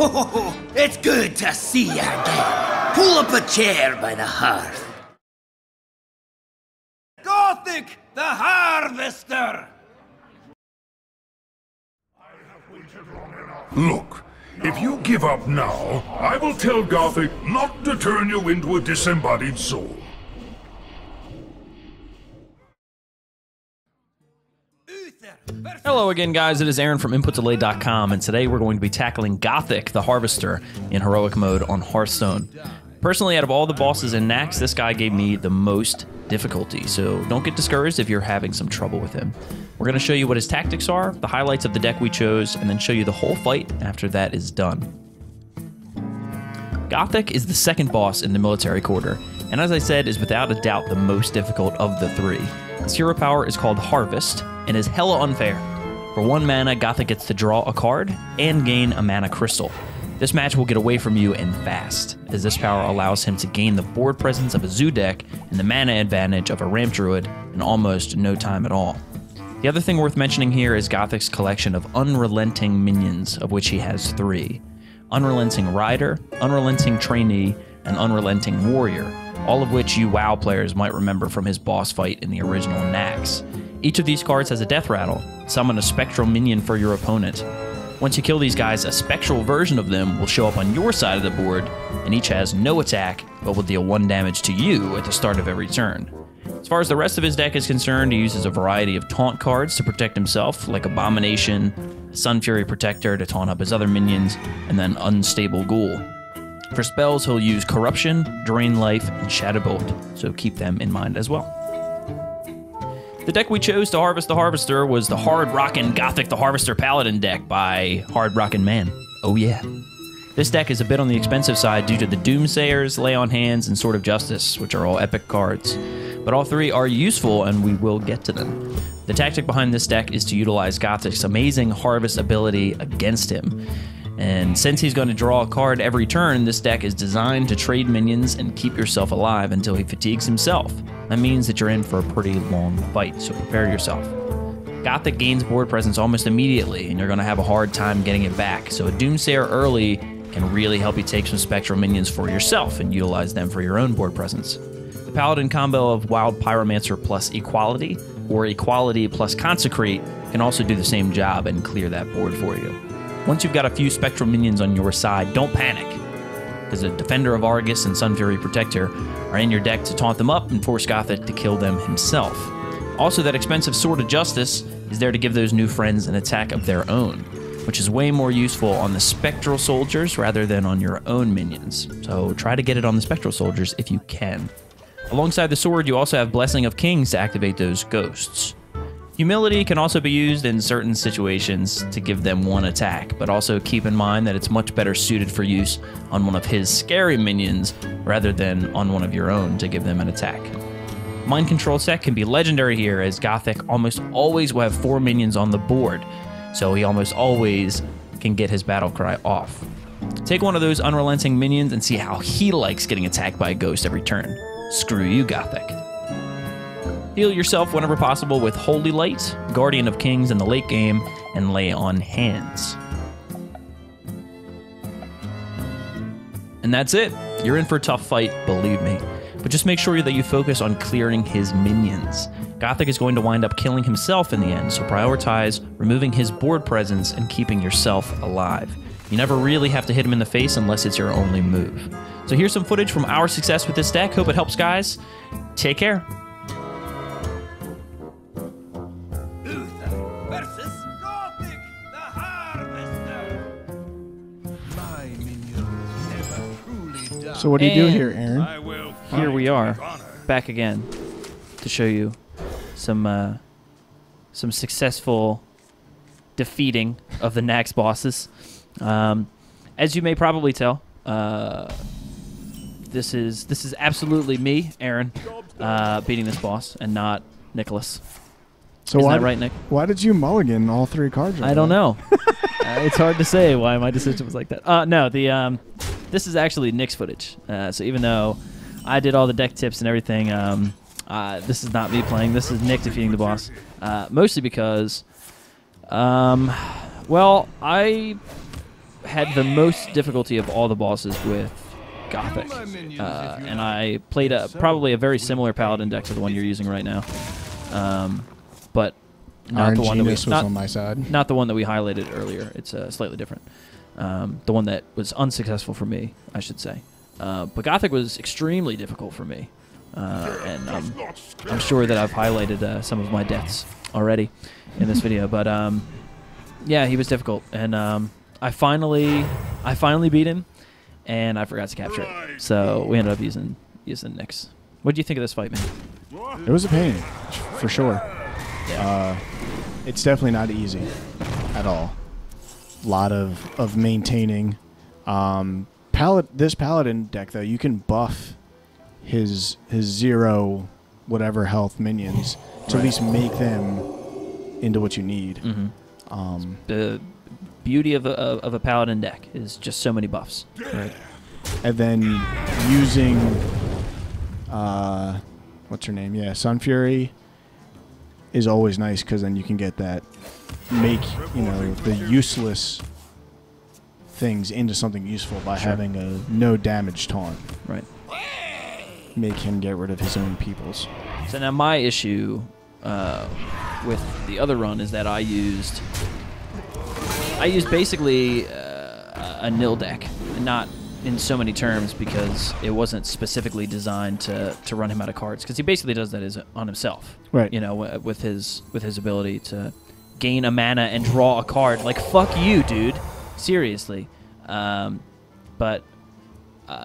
It's good to see you again. Pull up a chair by the hearth. Gothik, the Harvester! Look, if you give up now, I will tell Gothik not to turn you into a disembodied soul. Hello again, guys. It is Aaron from InputDelay.com, and today we're going to be tackling Gothik, the Harvester, in heroic mode on Hearthstone. Personally, out of all the bosses in Naxx, this guy gave me the most difficulty, so don't get discouraged if you're having some trouble with him. We're going to show you what his tactics are, the highlights of the deck we chose, and then show you the whole fight after that is done. Gothik is the second boss in the military quarter, and as I said, is without a doubt the most difficult of the three. His hero power is called Harvest, and is hella unfair. For 1 mana, Gothik gets to draw a card and gain a mana crystal. This match will get away from you and fast, as this power allows him to gain the board presence of a zoo deck and the mana advantage of a ramp druid in almost no time at all. The other thing worth mentioning here is Gothik's collection of unrelenting minions, of which he has 3. Unrelenting Rider, Unrelenting Trainee, and Unrelenting Warrior, all of which you WoW players might remember from his boss fight in the original Naxx. Each of these cards has a death rattle. Summon a spectral minion for your opponent. Once you kill these guys, a spectral version of them will show up on your side of the board, and each has no attack, but will deal 1 damage to you at the start of every turn. As far as the rest of his deck is concerned, he uses a variety of taunt cards to protect himself, like Abomination, Sun Fury Protector to taunt up his other minions, and then Unstable Ghoul. For spells, he'll use Corruption, Drain Life, and Shadow Bolt, so keep them in mind as well. The deck we chose to harvest the Harvester was the Hard Rockin' Gothik the Harvester Paladin deck by Hard Rockin' Man. Oh yeah. This deck is a bit on the expensive side due to the Doomsayers, Lay on Hands, and Sword of Justice, which are all epic cards. But all 3 are useful, and we will get to them. The tactic behind this deck is to utilize Gothik's amazing Harvest ability against him. And since he's going to draw a card every turn, this deck is designed to trade minions and keep yourself alive until he fatigues himself. That means that you're in for a pretty long fight, so prepare yourself. Gothik gains board presence almost immediately, and you're going to have a hard time getting it back, so a Doomsayer early can really help you take some spectral minions for yourself and utilize them for your own board presence. The Paladin combo of Wild Pyromancer plus Equality, or Equality plus Consecrate, can also do the same job and clear that board for you. Once you've got a few spectral minions on your side, don't panic, because a Defender of Argus and Sun Fury Protector are in your deck to taunt them up and force Gothik to kill them himself. Also, that expensive Sword of Justice is there to give those new friends an attack of their own, which is way more useful on the Spectral Soldiers rather than on your own minions. So try to get it on the Spectral Soldiers if you can. Alongside the sword, you also have Blessing of Kings to activate those ghosts. Humility can also be used in certain situations to give them 1 attack, but also keep in mind that it's much better suited for use on one of his scary minions rather than on one of your own to give them an attack. Mind Control Set can be legendary here, as Gothik almost always will have 4 minions on the board, so he almost always can get his battle cry off. Take one of those unrelenting minions and see how he likes getting attacked by a ghost every turn. Screw you, Gothik. Heal yourself whenever possible with Holy Light, Guardian of Kings in the late game, and Lay on Hands. And that's it. You're in for a tough fight, believe me. But just make sure that you focus on clearing his minions. Gothik is going to wind up killing himself in the end, so prioritize removing his board presence and keeping yourself alive. You never really have to hit him in the face unless it's your only move. So here's some footage from our success with this deck. Hope it helps, guys. Take care. So what do you do here, Aaron? Here we are, back again, to show you some successful defeating of the Naxx bosses. As you may probably tell, this is absolutely me, Aaron, beating this boss, and not Nicholas. So Isn't that right, Nick? Why did you mulligan all 3 cards? I don't know. It's hard to say why my decision was like that. No, this is actually Nick's footage. So even though I did all the deck tips and everything, this is not me playing. This is Nick defeating the boss. Mostly because, well, I had the most difficulty of all the bosses with Gothic, and I played probably a very similar paladin deck to the one you're using right now, but not the one that was on my side. Not the one that we highlighted earlier. It's slightly different. The one that was unsuccessful for me, I should say. But Gothic was extremely difficult for me, and I'm sure that I've highlighted some of my deaths already in this video. But yeah, he was difficult, and I finally beat him, and I forgot to capture it. So we ended up using Nyx. What do you think of this fight, man? It was a pain, for sure. Yeah. It's definitely not easy at all. A lot of maintaining. This paladin deck, though, you can buff his 0 whatever health minions to at least make them into what you need. The beauty of a paladin deck is just so many buffs. Right. And then using what's her name? Yeah, Sun Fury is always nice because then you can get that the useless things into something useful by having a no damage taunt. Right. Make him get rid of his own peoples. So now my issue with the other run is that I used basically a nil deck, not in so many terms because it wasn't specifically designed to run him out of cards, because he basically does that on himself. Right. You know, with his ability to gain a mana and draw a card. Like, fuck you, dude. Seriously. But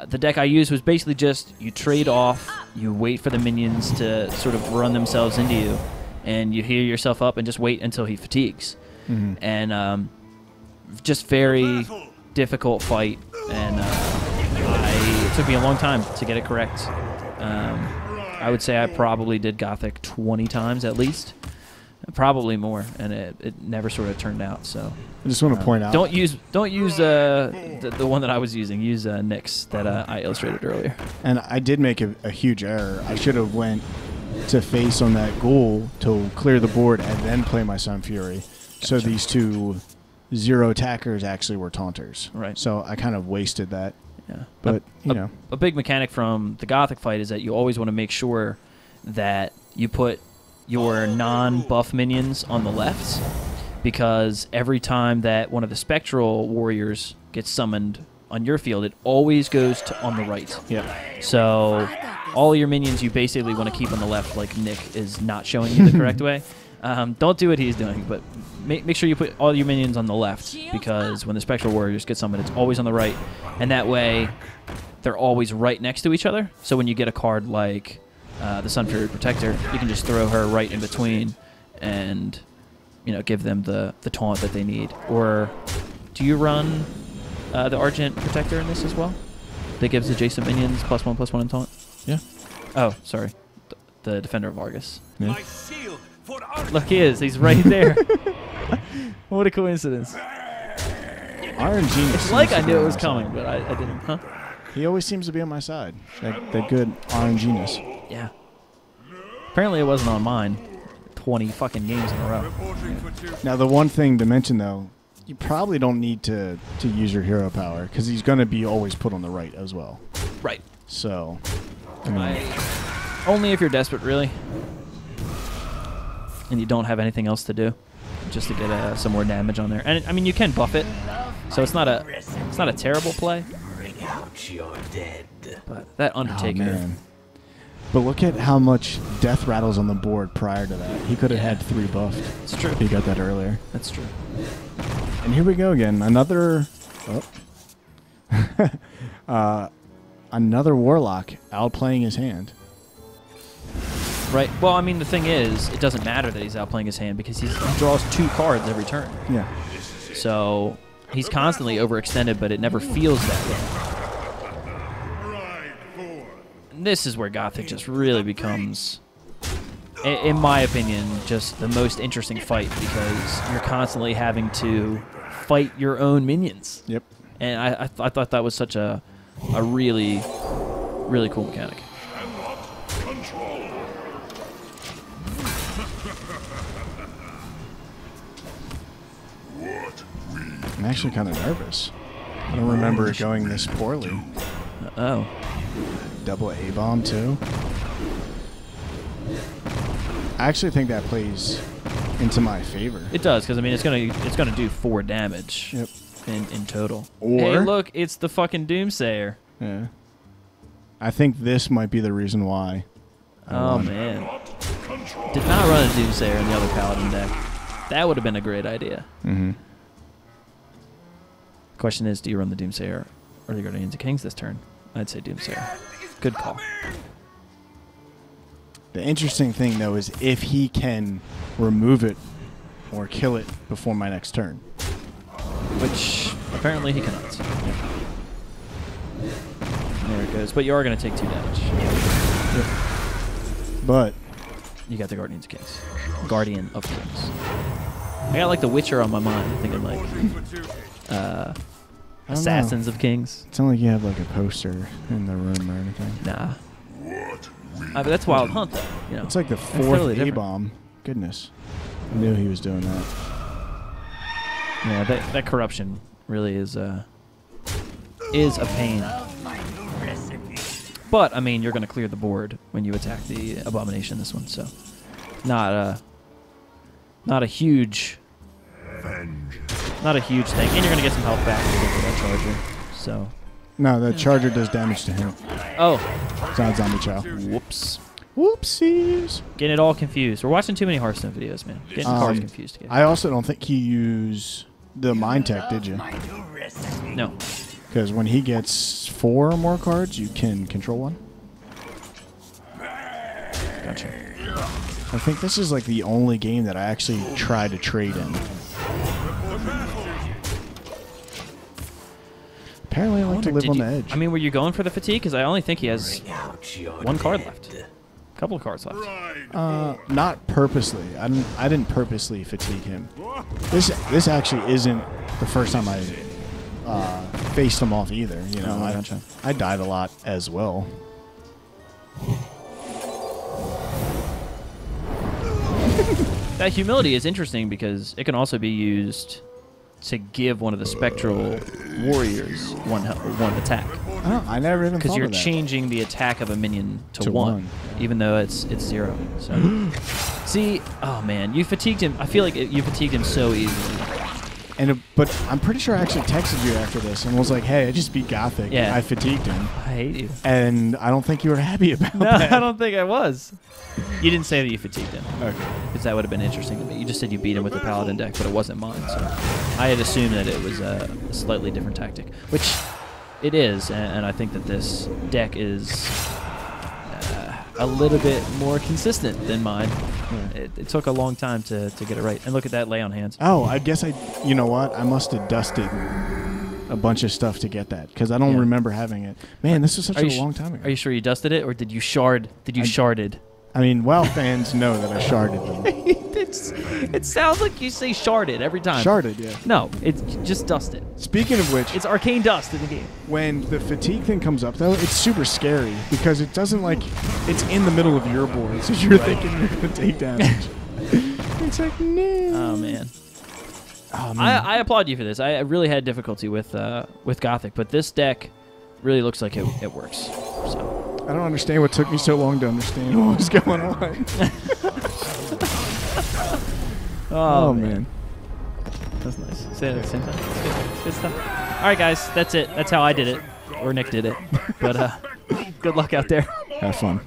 the deck I used was basically just you trade off, you wait for the minions to sort of run themselves into you, and you heal yourself up and just wait until he fatigues. And just very difficult fight, and it took me a long time to get it correct. I would say I probably did Gothic 20 times at least, probably more, and it never sort of turned out. So I just want to point out, don't use the one that I was using. Use Nyx that I illustrated earlier. And I did make a huge error. I should have went to face on that ghoul to clear the board and then play my Sun Fury. Gotcha. So these two 0 attackers actually were taunters. Right. So I kind of wasted that. Yeah. But a big mechanic from the Gothic fight is that you always want to make sure that you put your non-buff minions on the left, because every time that one of the spectral warriors gets summoned on your field, it always goes on the right. Yeah. So all your minions you basically want to keep on the left, like Nick is not showing you the correct way. Don't do what he's doing, but make sure you put all your minions on the left, because when the spectral warriors get summoned, it's always on the right, and that way they're always right next to each other. So when you get a card like the Sun Fury Protector, you can just throw her right in between and give them the taunt that they need. Or do you run the Argent Protector in this as well? That gives adjacent minions +1/+1 in taunt? Yeah. Oh, sorry. The Defender of Argus. Yeah. Look, he's right there. What a coincidence. Iron Genius. It's like I knew it was coming, but I didn't. Huh? He always seems to be on my side. That good Iron Genius. Yeah. Apparently it wasn't on mine. 20 fucking games in a row. Yeah. Now, the one thing to mention, though, you probably don't need to use your hero power, because he's going to be always put on the right as well. Right. So, only if you're desperate, really, and you don't have anything else to do, just to get some more damage on there. And I mean, you can buff it, so it's not a terrible play. But that Undertaker. Oh, man. But look at how much death rattles on the board prior to that. He could have had 3 buffed. It's true. He got that earlier. That's true. And here we go again. Another another warlock outplaying his hand. Right. Well, I mean, the thing is, it doesn't matter that he's outplaying his hand, because he draws 2 cards every turn. Yeah. So he's constantly overextended, but it never feels that way. And this is where Gothic just really becomes, in my opinion, just the most interesting fight, because you're constantly having to fight your own minions. Yep. And I thought that was such a really, really cool mechanic. I'm actually kind of nervous. I don't remember it going this poorly. Oh. Double A-bomb too. I actually think that plays into my favor. It does, because I mean it's gonna do 4 damage. Yep. In total. Or hey, look, it's the fucking Doomsayer. Yeah. I think this might be the reason why. Oh man. Did not run a Doomsayer in the other Paladin deck. That would have been a great idea. Mm-hmm. Question is, do you run the Doomsayer or are you going into Kings this turn? I'd say Doomsayer. Good call. The interesting thing, though, is if he can remove it or kill it before my next turn. Which apparently he cannot. There it goes. But you are going to take 2 damage. Yep. But you got the Guardians of Kings. Guardian of Kings. I got like the Witcher on my mind, thinking like Assassins of Kings. It's not like you have like a poster in the room or anything. Nah. But that's Wild Hunt, though. You know, it's like the 4th A-bomb. Goodness. I knew he was doing that. Yeah, that corruption really is a pain. But I mean, you're going to clear the board when you attack the Abomination this one, so not a huge thing, and you're going to get some health back with that Charger. So no, the Charger does damage to him. Oh, it's not Zombie Chow. Whoops. Whoopsies. Getting it all confused. We're watching too many Hearthstone videos, man. Getting cards confused again. I also don't think you use the Mind Tech, did you? No. Because when he gets 4 or more cards, you can control one. Gotcha. I think this is like the only game that I actually try to trade in. Apparently I like to live on the edge. I mean, were you going for the fatigue? Because I only think he has 1 card left. A couple of cards left. Not purposely. I didn't purposely fatigue him. This actually isn't the first time I faced him off either. You know, I died a lot as well. That humility is interesting because it can also be used to give one of the spectral warriors one attack. Oh, I never even thought of that. Because you're changing the attack of a minion to 1, even though it's 0. So, see, oh man, you fatigued him. I feel like you fatigued him so easily. But I'm pretty sure I actually texted you after this and was like, hey, I just beat Gothik. Yeah. I fatigued him. I hate you. And I don't think you were happy about that. No, I don't think I was. You didn't say that you fatigued him. Okay. Because that would have been interesting to me. You just said you beat him with the Paladin deck, but it wasn't mine. So I had assumed that it was a slightly different tactic, which it is. And I think that this deck is a little bit more consistent than mine. Yeah. It took a long time to get it right. And look at that lay on hands. Oh, I guess you know what? I must have dusted a bunch of stuff to get that because I don't remember having it. Man, this was such a long time ago. Are you sure you dusted it, or did you shard? Did you sharded? I mean, WoW fans know that I sharded them. It sounds like you say sharded every time. Sharded, yeah. No, it's just dusted. Speaking of which, it's arcane dust in the game. When the fatigue thing comes up, though, it's super scary because it doesn't it's in the middle of your board, so you're thinking you're going to take damage. It's like, no. Oh, man. I applaud you for this. I really had difficulty with Gothik, but this deck really looks like it works. So. I don't understand what took me so long to understand what was going on. Oh, man. That's nice. Say it at the same time. That's good stuff. All right, guys. That's it. That's how I did it. Or Nick did it. But good luck out there. Have fun.